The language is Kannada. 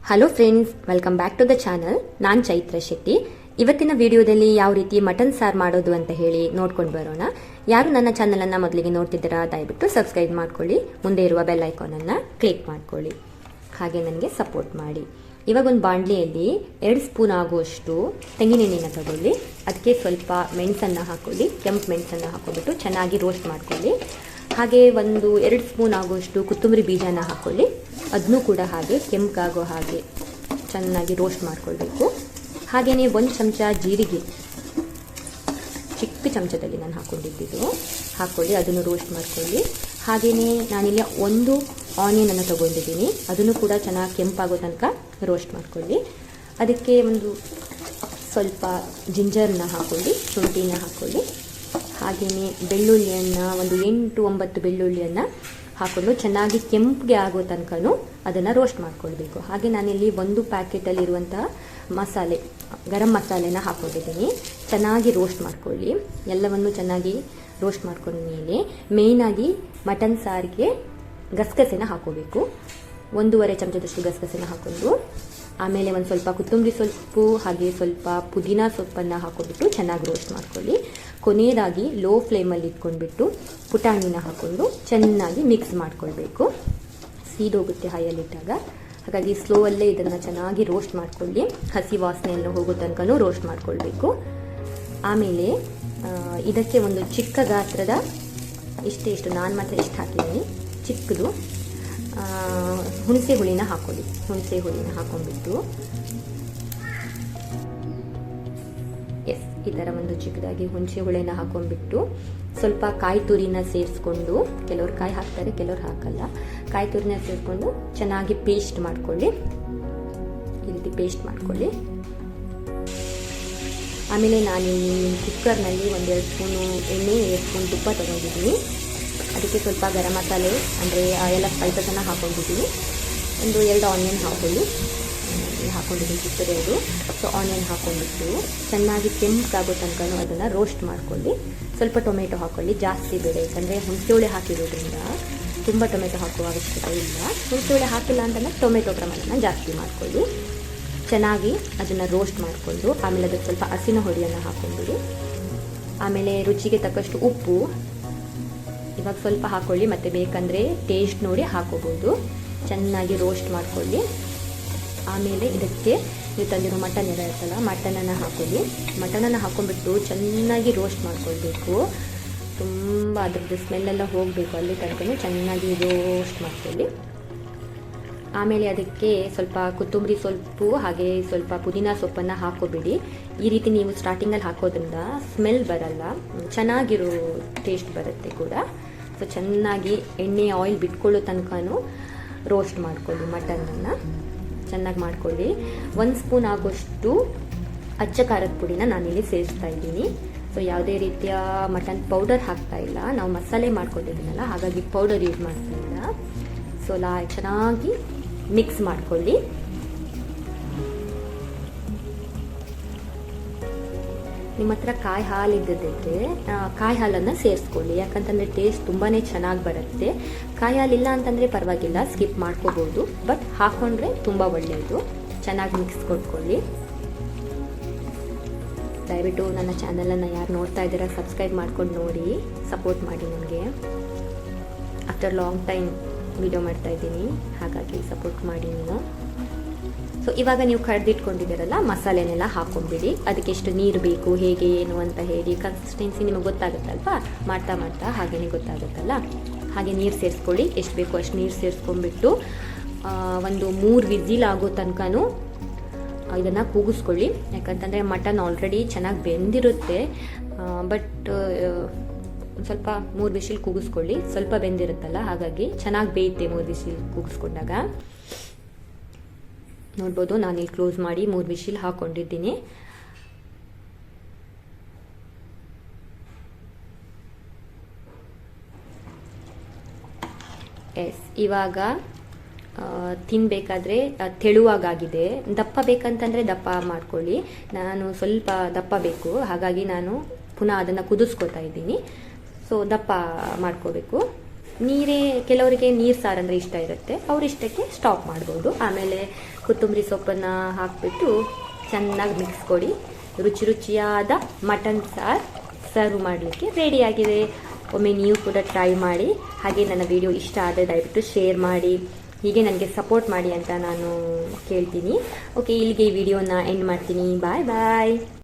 Hello friends, welcome back to the channel. ನಾನು ಚೈತ್ರ ಶೆಟ್ಟಿ. ಇವತ್ತಿನ ವಿಡಿಯೋದಲ್ಲಿ ಯಾವ ರೀತಿ ಮಟನ್ ಸಾರು ಮಾಡೋದು ಅಂತ ಹೇಳಿ ನೋಡ್ಕೊಂಡು ಬರೋಣ. ಯಾರು ನನ್ನ ಚಾನಲನ್ನು ಮೊದಲಿಗೆ ನೋಡ್ತಿದ್ದೀರಾ ದಯವಿಟ್ಟು ಸಬ್ಸ್ಕ್ರೈಬ್ ಮಾಡ್ಕೊಳ್ಳಿ, ಮುಂದೆ ಇರುವ ಬೆಲ್ ಐಕಾನನ್ನು ಕ್ಲಿಕ್ ಮಾಡ್ಕೊಳ್ಳಿ, ಹಾಗೆ ನನಗೆ ಸಪೋರ್ಟ್ ಮಾಡಿ. ಇವಾಗ ಒಂದು ಬಾಣಲಿಯಲ್ಲಿ 2 ಸ್ಪೂನ್ ಆಗುವಷ್ಟು ತೆಂಗಿನೆಣ್ಣೆನ ತಗೊಳ್ಳಿ. ಅದಕ್ಕೆ ಸ್ವಲ್ಪ ಮೆಣಸನ್ನು ಹಾಕೊಳ್ಳಿ, ಕೆಂಪು ಮೆಣಸನ್ನು ಹಾಕೊಂಡ್ಬಿಟ್ಟು ಚೆನ್ನಾಗಿ ರೋಸ್ಟ್ ಮಾಡ್ಕೊಳ್ಳಿ. ಹಾಗೆ 1-2 ಸ್ಪೂನ್ ಆಗುವಷ್ಟು ಕೊತ್ತಂಬರಿ ಬೀಜನ ಹಾಕೊಳ್ಳಿ. ಅದನ್ನೂ ಕೂಡ ಹಾಗೆ ಕೆಂಪಾಗೋ ಹಾಗೆ ಚೆನ್ನಾಗಿ ರೋಸ್ಟ್ ಮಾಡ್ಕೊಳ್ಬೇಕು. ಹಾಗೆಯೇ 1 ಚಮಚ ಜೀರಿಗೆ, ಚಿಕ್ಕ ಚಮಚದಲ್ಲಿ ನಾನು ಹಾಕ್ಕೊಂಡಿದ್ದು ಹಾಕ್ಕೊಳ್ಳಿ, ಅದನ್ನು ರೋಸ್ಟ್ ಮಾಡ್ಕೊಳ್ಳಿ. ಹಾಗೆಯೇ ನಾನಿಲ್ಲಿ 1 ಆನಿಯನನ್ನು ತೊಗೊಂಡಿದ್ದೀನಿ, ಅದನ್ನು ಕೂಡ ಚೆನ್ನಾಗಿ ಕೆಂಪಾಗೋ ತನಕ ರೋಸ್ಟ್ ಮಾಡ್ಕೊಳ್ಳಿ. ಅದಕ್ಕೆ ಸ್ವಲ್ಪ ಜಿಂಜರ್ನ ಹಾಕ್ಕೊಳ್ಳಿ, ಶುಂಠಿನ ಹಾಕ್ಕೊಳ್ಳಿ. ಹಾಗೆಯೇ ಬೆಳ್ಳುಳ್ಳಿಯನ್ನು 8-9 ಬೆಳ್ಳುಳ್ಳಿಯನ್ನು ಹಾಕ್ಕೊಂಡು ಚೆನ್ನಾಗಿ ಕೆಂಪಿಗೆ ಆಗೋ ತನಕನೂ ಅದನ್ನು ರೋಸ್ಟ್ ಮಾಡ್ಕೊಳ್ಬೇಕು. ಹಾಗೆ ನಾನಿಲ್ಲಿ 1 ಪ್ಯಾಕೆಟಲ್ಲಿರುವಂತಹ ಮಸಾಲೆ, ಗರಂ ಮಸಾಲೆನ ಹಾಕ್ಕೊಂಡಿದ್ದೀನಿ. ಚೆನ್ನಾಗಿ ರೋಸ್ಟ್ ಮಾಡ್ಕೊಳ್ಳಿ. ಎಲ್ಲವನ್ನು ಚೆನ್ನಾಗಿ ರೋಸ್ಟ್ ಮಾಡ್ಕೊಂಡ್ಮೇಲೆ ಮೇಯ್ನಾಗಿ ಮಟನ್ ಸಾರಿಗೆ ಗಸಗಸೆನ ಹಾಕೋಬೇಕು. 1.5 ಚಮಚದಷ್ಟು ಗಸಗಸೆನ ಹಾಕ್ಕೊಂಡು ಆಮೇಲೆ ಸ್ವಲ್ಪ ಕೊತ್ತಂಬರಿ ಸೊಪ್ಪು ಹಾಗೆ ಸ್ವಲ್ಪ ಪುದೀನ ಸೊಪ್ಪನ್ನು ಹಾಕ್ಕೊಂಡ್ಬಿಟ್ಟು ಚೆನ್ನಾಗಿ ರೋಸ್ಟ್ ಮಾಡ್ಕೊಳ್ಳಿ. ಕೊನೆಯದಾಗಿ ಲೋ ಫ್ಲೇಮಲ್ಲಿ ಇಟ್ಕೊಂಡ್ಬಿಟ್ಟು ಪುಟಾಣಿನ ಹಾಕ್ಕೊಂಡು ಚೆನ್ನಾಗಿ ಮಿಕ್ಸ್ ಮಾಡ್ಕೊಳ್ಬೇಕು. ಸೀದೋಗುತ್ತೆ ಹೈಯಲ್ಲಿಟ್ಟಾಗ, ಹಾಗಾಗಿ ಸ್ಲೋವಲ್ಲೇ ಇದನ್ನು ಚೆನ್ನಾಗಿ ರೋಸ್ಟ್ ಮಾಡ್ಕೊಳ್ಳಿ. ಹಸಿ ವಾಸನೆಯನ್ನು ಹೋಗೋ ತನಕನೂ ರೋಸ್ಟ್ ಮಾಡ್ಕೊಳ್ಬೇಕು. ಆಮೇಲೆ ಇದಕ್ಕೆ ಒಂದು ಚಿಕ್ಕ ಗಾತ್ರದ ಇಷ್ಟು ನಾನು ಮಾತ್ರ ಇಷ್ಟು ಹಾಕಿದ್ದೀನಿ, ಚಿಕ್ಕದು ಹುಣಸೆ ಹುಳಿನ ಹಾಕೊಳ್ಳಿ. ಹುಣಸೆ ಹುಳಿನ ಹಾಕೊಂಡ್ಬಿಟ್ಟು ಈ ಥರ ಚಿಕ್ಕದಾಗಿ ಹುಣಸೆ ಹುಳಿನ ಹಾಕೊಂಡ್ಬಿಟ್ಟು ಸ್ವಲ್ಪ ಕಾಯಿ ತುರಿನ ಸೇರಿಸ್ಕೊಂಡು, ಕೆಲವರು ಕಾಯಿ ಹಾಕ್ತಾರೆ, ಕೆಲವರು ಹಾಕಲ್ಲ, ಕಾಯಿ ತುರಿನ ಸೇರಿಸ್ಕೊಂಡು ಚೆನ್ನಾಗಿ ಪೇಸ್ಟ್ ಮಾಡ್ಕೊಳ್ಳಿ. ಈ ರೀತಿ ಪೇಸ್ಟ್ ಮಾಡ್ಕೊಳ್ಳಿ. ಆಮೇಲೆ ನಾನು ಕುಕ್ಕರ್ನಲ್ಲಿ 1-2 ಸ್ಪೂನು ಎಣ್ಣೆ, 2 ಸ್ಪೂನ್ ತುಪ್ಪ ತಗೊಂಡಿದ್ದೀನಿ. ಅದಕ್ಕೆ ಸ್ವಲ್ಪ ಗರಂ ಮಸಾಲೆ ಅಂದರೆ ಎಲ್ಲ ಸ್ಪೈಸಸನ್ನು ಹಾಕೊಂಡಿದ್ದೀನಿ. 2 ಆನಿಯನ್ ಹಾಕೊಂಡಿದ್ದೀನಿ, ಚಿಕ್ಕದು. ಸೊ ಆನಿಯನ್ ಹಾಕೊಂಡ್ಬಿಟ್ಟು ಚೆನ್ನಾಗಿ ಕೆಂಪಾಗೋ ತನಕ ಅದನ್ನು ರೋಸ್ಟ್ ಮಾಡ್ಕೊಳ್ಳಿ. ಸ್ವಲ್ಪ ಟೊಮೆಟೊ ಹಾಕ್ಕೊಳ್ಳಿ, ಜಾಸ್ತಿ ಬೇಡ, ಯಾಕಂದರೆ ಹುಣಸೆ ಹುಳಿ ಹಾಕಿರೋದ್ರಿಂದ ತುಂಬ ಟೊಮೆಟೊ ಹಾಕುವ ಅವಶ್ಯಕತೆ ಇಲ್ಲ. ಹುಣಸೆ ಹುಳಿ ಹಾಕಿಲ್ಲ ಅಂತಂದರೆ ಟೊಮೆಟೊ ಪ್ರಮಾಣನ ಜಾಸ್ತಿ ಮಾಡ್ಕೊಳ್ಳಿ. ಚೆನ್ನಾಗಿ ಅದನ್ನು ರೋಸ್ಟ್ ಮಾಡಿಕೊಂಡು ಆಮೇಲೆ ಅದಕ್ಕೆ ಸ್ವಲ್ಪ ಹಸಿನ ಹುಳಿಯನ್ನು ಹಾಕ್ಕೊಂಡ್ಬಿಡಿ. ಆಮೇಲೆ ರುಚಿಗೆ ತಕ್ಕಷ್ಟು ಉಪ್ಪು ಇವಾಗ ಸ್ವಲ್ಪ ಹಾಕ್ಕೊಳ್ಳಿ, ಮತ್ತು ಬೇಕಂದರೆ ಟೇಸ್ಟ್ ನೋಡಿ ಹಾಕೋಬೋದು. ಚೆನ್ನಾಗಿ ರೋಸ್ಟ್ ಮಾಡ್ಕೊಳ್ಳಿ. ಆಮೇಲೆ ಇದಕ್ಕೆ ನೀವು ತಂದಿರೋ ಮಟನ್ ಎಲ್ಲ ಇರ್ತಲ್ಲ, ಮಟನನ್ನು ಹಾಕೊಳ್ಳಿ. ಮಟನನ್ನು ಹಾಕ್ಕೊಂಡ್ಬಿಟ್ಟು ಚೆನ್ನಾಗಿ ರೋಸ್ಟ್ ಮಾಡ್ಕೊಳ್ಬೇಕು. ತುಂಬ ಅದ್ರದ್ದು ಸ್ಮೆಲ್ಲೆಲ್ಲ ಹೋಗಬೇಕು, ಅಲ್ಲಿ ತನಕ ಚೆನ್ನಾಗಿ ರೋಸ್ಟ್ ಮಾಡ್ಕೊಳ್ಳಿ. ಆಮೇಲೆ ಅದಕ್ಕೆ ಸ್ವಲ್ಪ ಕೊತ್ತಂಬರಿ ಸೊಪ್ಪು ಹಾಗೆ ಸ್ವಲ್ಪ ಪುದೀನ ಸೊಪ್ಪನ್ನು ಹಾಕೋಬಿಡಿ. ಈ ರೀತಿ ನೀವು ಸ್ಟಾರ್ಟಿಂಗಲ್ಲಿ ಹಾಕೋದ್ರಿಂದ ಸ್ಮೆಲ್ ಬರಲ್ಲ, ಚೆನ್ನಾಗಿರೋ ಟೇಸ್ಟ್ ಬರುತ್ತೆ ಕೂಡ. ಸೊ ಚೆನ್ನಾಗಿ ಎಣ್ಣೆ ಆಯಿಲ್ ಬಿಟ್ಕೊಳ್ಳೋ ತನಕನೂ ರೋಸ್ಟ್ ಮಾಡ್ಕೊಳ್ಳಿ. ಮಟನನ್ನು ಚೆನ್ನಾಗಿ ಮಾಡ್ಕೊಳ್ಳಿ. 1 ಸ್ಪೂನ್ ಆಗೋಷ್ಟು ಅಚ್ಚ ಖಾರದ ಪುಡಿನ ನಾನಿಲ್ಲಿ ಸೇರಿಸ್ತಾ ಇದ್ದೀನಿ. ಸೊ ಯಾವುದೇ ರೀತಿಯ ಮಟನ್ ಪೌಡರ್ ಹಾಕ್ತಾ ಇಲ್ಲ, ನಾವು ಮಸಾಲೆ ಮಾಡ್ಕೊಂಡಿದ್ದೀನಲ್ಲ, ಹಾಗಾಗಿ ಪೌಡರ್ ಯೂಸ್ ಮಾಡ್ತಾ ಇಲ್ಲ. ಸೊ ಚೆನ್ನಾಗಿ ಮಿಕ್ಸ್ ಮಾಡ್ಕೊಳ್ಳಿ. ನಿಮ್ಮ ಹತ್ರ ಕಾಯಿ ಹಾಲು ಇದ್ದದಕ್ಕೆ ಕಾಯಿ ಹಾಲನ್ನು ಸೇರಿಸ್ಕೊಳ್ಳಿ, ಯಾಕಂತಂದರೆ ಟೇಸ್ಟ್ ತುಂಬಾ ಚೆನ್ನಾಗಿ ಬರುತ್ತೆ. ಕಾಯಿ ಹಾಲಿಲ್ಲ ಅಂತಂದರೆ ಪರವಾಗಿಲ್ಲ, ಸ್ಕಿಪ್ ಮಾಡ್ಕೋಬೋದು, ಬಟ್ ಹಾಕ್ಕೊಂಡ್ರೆ ತುಂಬ ಒಳ್ಳೆಯದು. ಚೆನ್ನಾಗಿ ಮಿಕ್ಸ್ ಕೊಟ್ಕೊಳ್ಳಿ. ದಯವಿಟ್ಟು ನನ್ನ ಚಾನಲನ್ನು ಯಾರು ನೋಡ್ತಾ ಇದ್ದೀರಾ ಸಬ್ಸ್ಕ್ರೈಬ್ ಮಾಡ್ಕೊಂಡು ನೋಡಿ, ಸಪೋರ್ಟ್ ಮಾಡಿ ನನಗೆ. ಆಫ್ಟರ್ ಲಾಂಗ್ ಟೈಮ್ ವಿಡಿಯೋ ಮಾಡ್ತಾ ಇದ್ದೀನಿ, ಹಾಗಾಗಿ ಸಪೋರ್ಟ್ ಮಾಡಿ ನೀವು. ಸೊ ಇವಾಗ ನೀವು ಕಡ್ದಿಟ್ಕೊಂಡಿದ್ದೀರಲ್ಲ ಮಸಾಲೆನೆಲ್ಲ ಹಾಕೊಂಡ್ಬಿಡಿ. ಅದಕ್ಕೆ ಎಷ್ಟು ನೀರು ಬೇಕು, ಹೇಗೆ ಏನು ಅಂತ ಹೇಳಿ ಕನ್ಸಿಸ್ಟೆನ್ಸಿ ನಿಮಗೆ ಗೊತ್ತಾಗುತ್ತಲ್ವಾ, ಮಾಡ್ತಾ ಮಾಡ್ತಾ ಹಾಗೇ ಗೊತ್ತಾಗುತ್ತಲ್ಲ. ಹಾಗೆ ನೀರು ಸೇರಿಸ್ಕೊಳ್ಳಿ, ಎಷ್ಟು ಬೇಕು ಅಷ್ಟು ನೀರು ಸೇರಿಸ್ಕೊಂಡ್ಬಿಟ್ಟು 3 ವಿಸಿಲ್ ಆಗೋ ತನಕನೂ ಇದನ್ನು ಕೂಗಿಸ್ಕೊಳ್ಳಿ. ಯಾಕಂತಂದರೆ ಮಟನ್ ಆಲ್ರೆಡಿ ಚೆನ್ನಾಗಿ ಬೆಂದಿರುತ್ತೆ, ಬಟ್ ಸ್ವಲ್ಪ 3 ವಿಸಿಲ್ ಕೂಗಿಸ್ಕೊಳ್ಳಿ. ಸ್ವಲ್ಪ ಬೆಂದಿರುತ್ತಲ್ಲ, ಹಾಗಾಗಿ ಚೆನ್ನಾಗಿ ಬೇಯುತ್ತೆ 3 ವಿಸಿಲ್ ಕೂಗಿಸ್ಕೊಂಡಾಗ. ನೋಡ್ಬೋದು, ನಾನಿಲ್ಲಿ ಕ್ಲೋಸ್ ಮಾಡಿ 3 ವಿಸಿಲ್ ಹಾಕ್ಕೊಂಡಿದ್ದೀನಿ. ಇವಾಗ ತಿನ್ನಬೇಕಾದ್ರೆ ತೆಳುವಾಗಿದೆ. ದಪ್ಪ ಬೇಕಂತಂದರೆ ದಪ್ಪ ಮಾಡ್ಕೊಳ್ಳಿ. ನಾನು ಸ್ವಲ್ಪ ದಪ್ಪ ಬೇಕು, ಹಾಗಾಗಿ ನಾನು ಪುನಃ ಅದನ್ನು ಕುದಿಸ್ಕೊತಾ ಇದ್ದೀನಿ. ಸೊ ದಪ್ಪ ಮಾಡ್ಕೋಬೇಕು. ನೀರೇ ಕೆಲವರಿಗೆ ನೀರು ಸಾರು ಅಂದರೆ ಇಷ್ಟ ಇರುತ್ತೆ, ಅವ್ರ ಇಷ್ಟಕ್ಕೆ ಸ್ಟಾಪ್ ಮಾಡ್ಬೋದು. ಆಮೇಲೆ ಕೊತ್ತಂಬರಿ ಸೊಪ್ಪನ್ನು ಹಾಕಿಬಿಟ್ಟು ಚೆನ್ನಾಗಿ ಮಿಕ್ಸ್ ಕೊಡಿ. ರುಚಿಯಾದ ಮಟನ್ ಸಾರು ಸರ್ವ್ ಮಾಡಲಿಕ್ಕೆ ರೆಡಿಯಾಗಿದೆ. ಒಮ್ಮೆ ನೀವು ಕೂಡ ಟ್ರೈ ಮಾಡಿ. ಹಾಗೆ ನನ್ನ ವಿಡಿಯೋ ಇಷ್ಟ ಆದರೆ ದಯವಿಟ್ಟು ಶೇರ್ ಮಾಡಿ, ಹೀಗೆ ನನಗೆ ಸಪೋರ್ಟ್ ಮಾಡಿ ಅಂತ ನಾನು ಕೇಳ್ತೀನಿ. ಓಕೆ, ಇಲ್ಲಿಗೆ ಈ ವಿಡಿಯೋನ ಎಂಡ್ ಮಾಡ್ತೀನಿ. ಬಾಯ್ ಬಾಯ್.